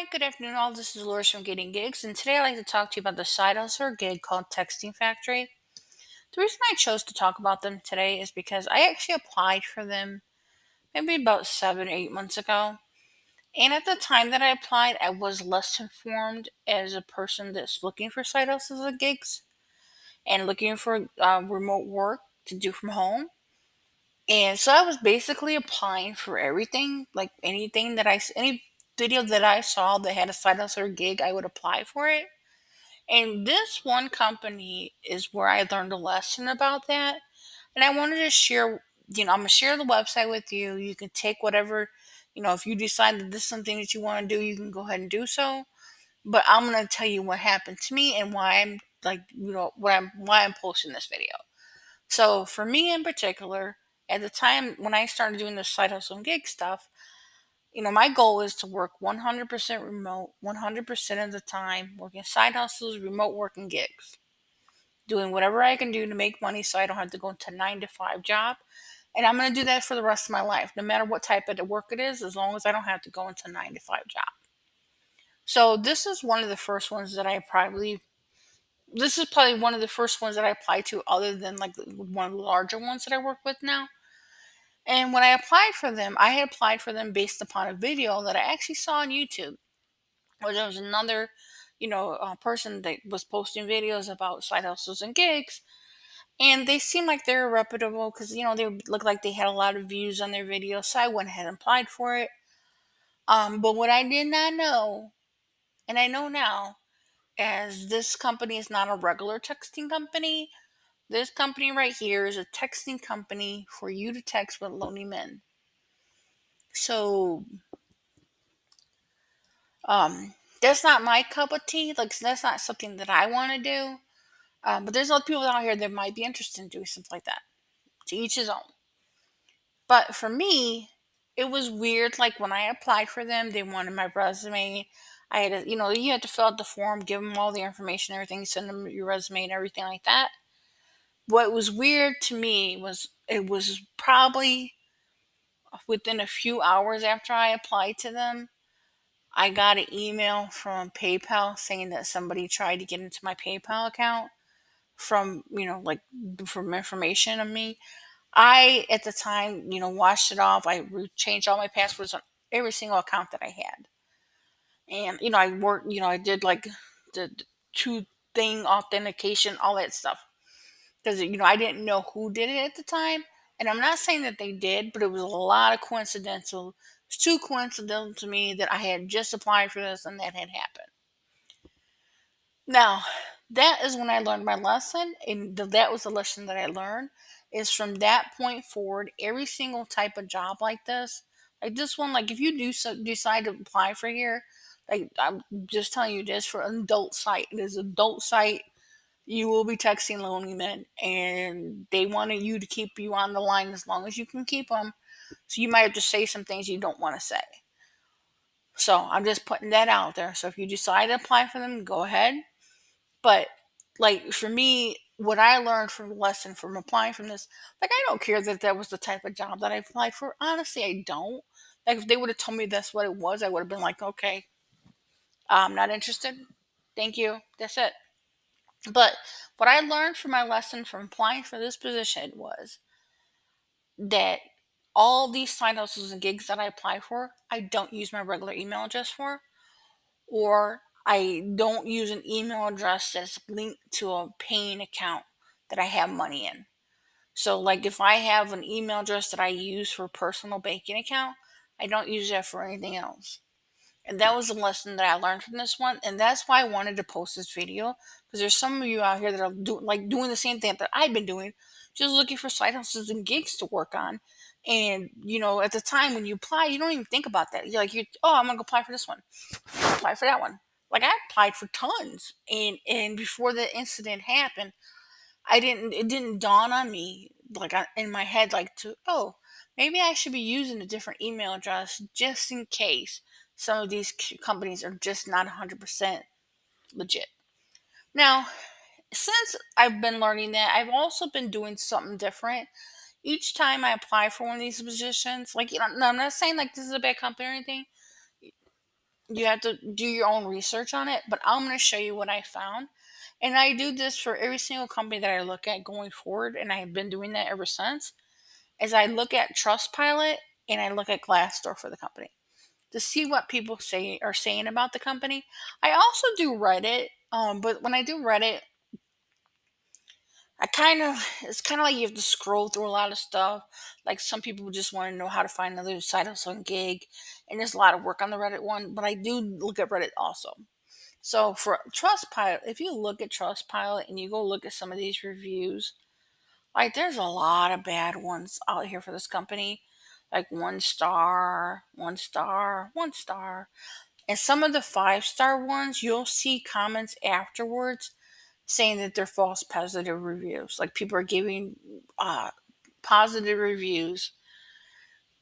Hi, good afternoon, all. This is Laura from Getting Gigs, and today I'd like to talk to you about the side hustle or gig called Texting Factory. The reason I chose to talk about them today is because I actually applied for them maybe about 7, 8 months ago. And at the time that I applied, I was less informed as a person that's looking for side hustles and gigs and looking for remote work to do from home. And so I was basically applying for everything, like any video that I saw that had a side hustle or gig, I would apply for it. And this one company is where I learned a lesson about that. And I wanted to share, I'm going to share the website with you. You can take whatever, if you decide that this is something that you want to do, you can go ahead and do so. But I'm going to tell you what happened to me and why I'm like, why I'm posting this video. So for me in particular, at the time when I started doing this side hustle and gig stuff, my goal is to work 100% remote, 100% of the time, working side hustles, remote working gigs, doing whatever I can do to make money so I don't have to go into a 9 to 5 job. And I'm going to do that for the rest of my life, no matter what type of work it is, as long as I don't have to go into a 9 to 5 job. So this is probably one of the first ones that I applied to, other than like one of the larger ones that I work with now. And when I applied for them, I had applied for them based upon a video that I actually saw on YouTube, where there was another, person that was posting videos about side hustles and gigs, and they seemed like they were reputable because they looked like they had a lot of views on their videos. So I went ahead and applied for it. But what I did not know, and I know now, as this company is not a regular texting company. This company right here is a texting company for you to text with lonely men. So that's not my cup of tea. Like, that's not something that I want to do. But there's other people out here that might be interested in doing something like that. To each his own. But for me, it was weird. Like, when I applied for them, they wanted my resume. I had to, you had to fill out the form, give them all the information, everything, send them your resume and everything like that. What was weird to me was it was probably within a few hours after I applied to them, I got an email from PayPal saying that somebody tried to get into my PayPal account from, like, from information on me. I, at the time, washed it off. I changed all my passwords on every single account that I had. And, I worked, I did like the two thing authentication, all that stuff. Because, I didn't know who did it at the time. And I'm not saying that they did, but it was a lot of coincidental. It's too coincidental to me that I had just applied for this and that had happened. Now, that is when I learned my lesson, and that was the lesson that I learned. Is from that point forward, every single type of job like this one, like if you decide to apply for here, like I'm just telling you this for an adult site. It is an adult site. You will be texting lonely men, and they wanted you to keep you on the line as long as you can keep them. So you might have to say some things you don't want to say. So I'm just putting that out there. So if you decide to apply for them, go ahead. But like for me, what I learned from the lesson from applying from this, like I don't care that that was the type of job that I applied for. Honestly, I don't. Like if they would have told me that's what it was, I would have been like, okay, I'm not interested. Thank you. That's it. But what I learned from my lesson from applying for this position was that all these side hustles and gigs that I apply for, I don't use my regular email address for, or I don't use an email address that's linked to a paying account that I have money in. So, like, if I have an email address that I use for a personal banking account, I don't use that for anything else. And that was a lesson that I learned from this one, and that's why I wanted to post this video, because there's some of you out here that are doing the same thing that I've been doing, just looking for side hustles and gigs to work on. And at the time when you apply, you don't even think about that. Oh, I'm gonna go apply for this one, apply for that one. Like I applied for tons, and before the incident happened, it didn't dawn on me in my head maybe I should be using a different email address just in case some of these companies are just not 100% legit. Now, since I've been learning that, I've also been doing something different. Each time I apply for one of these positions, no, I'm not saying like this is a bad company or anything. You have to do your own research on it, but I'm going to show you what I found. And I do this for every single company that I look at going forward, and I have been doing that ever since. As I look at Trustpilot and I look at Glassdoor for the company to see what people are saying about the company. I also do Reddit, but when I do Reddit, it's kind of like you have to scroll through a lot of stuff. Like some people just want to know how to find another side hustle and gig, and there's a lot of work on the Reddit one. But I do look at Reddit also. So for Trustpilot, if you look at Trustpilot and you go look at some of these reviews, like there's a lot of bad ones out here for this company, like 1 star, 1 star, 1 star. And some of the 5 star ones, you'll see comments afterwards saying that they're false positive reviews. Like people are giving positive reviews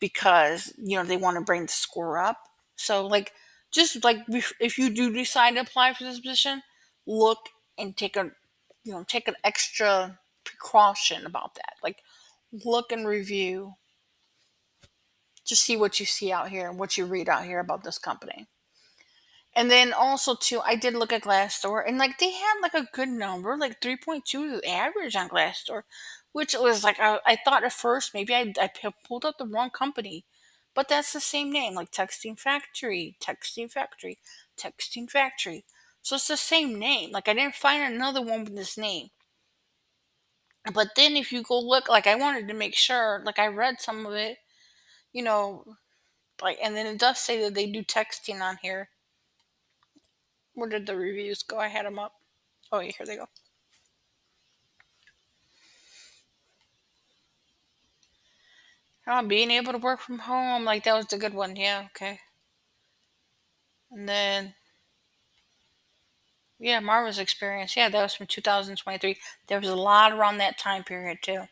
because they want to bring the score up. So like just like if you do decide to apply for this position, look and take an extra precaution about that. Like look and review to see what you see out here and what you read out here about this company. And then also too, I did look at Glassdoor, and like they had like a good number, like 3.2 is the average on Glassdoor, which was like I thought at first maybe pulled up the wrong company, but that's the same name, like Texting Factory. So it's the same name. Like I didn't find another one with this name. But then if you go look, like I wanted to make sure, like I read some of it, you know, like, and then it does say that they do texting on here. Where did the reviews go? I had them up. Oh, yeah, here they go. Oh, being able to work from home, like that was the good one. Yeah, okay. And then, yeah, Marvel's experience. Yeah, that was from 2023. There was a lot around that time period too,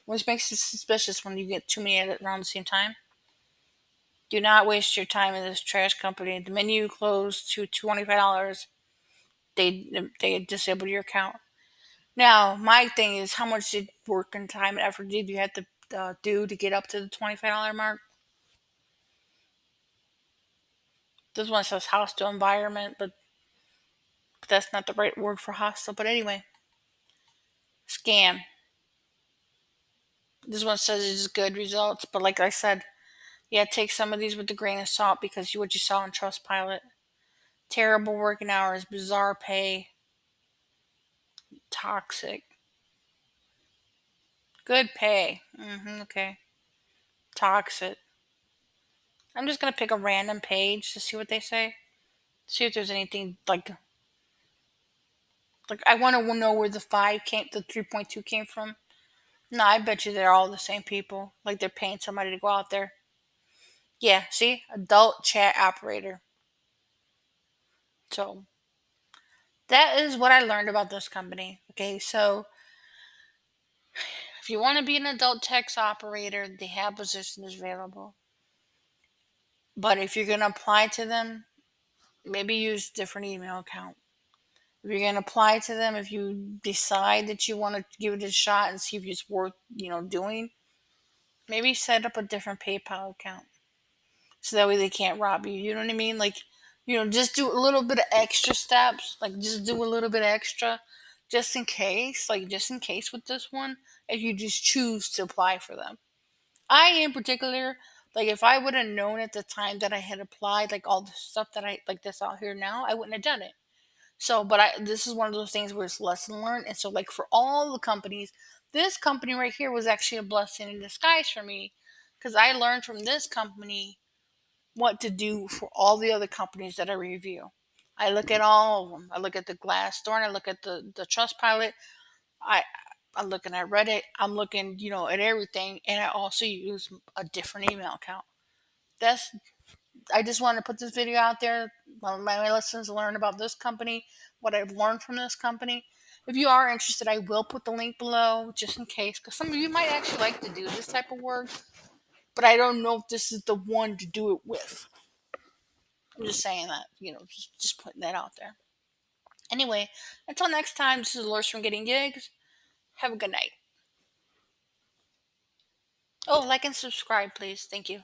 which makes it suspicious when you get too many around the same time. Do not waste your time in this trash company. The menu closed to $25. They disabled your account. Now, my thing is, how much did work and time and effort did you have to do to get up to the $25 mark? This one says hostile environment, but that's not the right word for hostile. But anyway, scam. This one says it's good results, but like I said, yeah, take some of these with a grain of salt because what you saw on Trustpilot. Terrible working hours, bizarre pay, toxic. Good pay. Okay. Toxic. I'm just gonna pick a random page to see what they say. See if there's anything like I want to know where the 3.2 came from. No, I bet you they're all the same people. Like they're paying somebody to go out there. Yeah, see? Adult chat operator. So that is what I learned about this company. Okay, so if you want to be an adult text operator, they have positions available. But if you're going to apply to them, maybe use a different email account. If you're going to apply to them, if you decide that you want to give it a shot and see if it's worth, doing, maybe set up a different PayPal account. So that way they can't rob you. You know what I mean? Like, just do a little bit of extra steps. Like, just do a little bit extra just in case. Like, just in case with this one, if you just choose to apply for them. I, in particular, like, if I would have known at the time that I had applied, like, all the stuff that I, like, this out here now, I wouldn't have done it. So, but this is one of those things where it's lesson learned. And so, like, for all the companies, this company right here was actually a blessing in disguise for me because I learned from this company what to do for all the other companies that I review. I look at all of them. I look at the Glassdoor and I look at the Trustpilot. I I'm looking at Reddit. I'm looking, at everything, and I also use a different email account. That's I just wanted to put this video out there. My listeners learn about this company, what I've learned from this company. If you are interested, I will put the link below just in case, because some of you might actually like to do this type of work, but I don't know if this is the one to do it with. I'm just saying that, just putting that out there. Anyway, until next time, this is Lurs from Getting Gigs. Have a good night. Oh, like and subscribe, please. Thank you.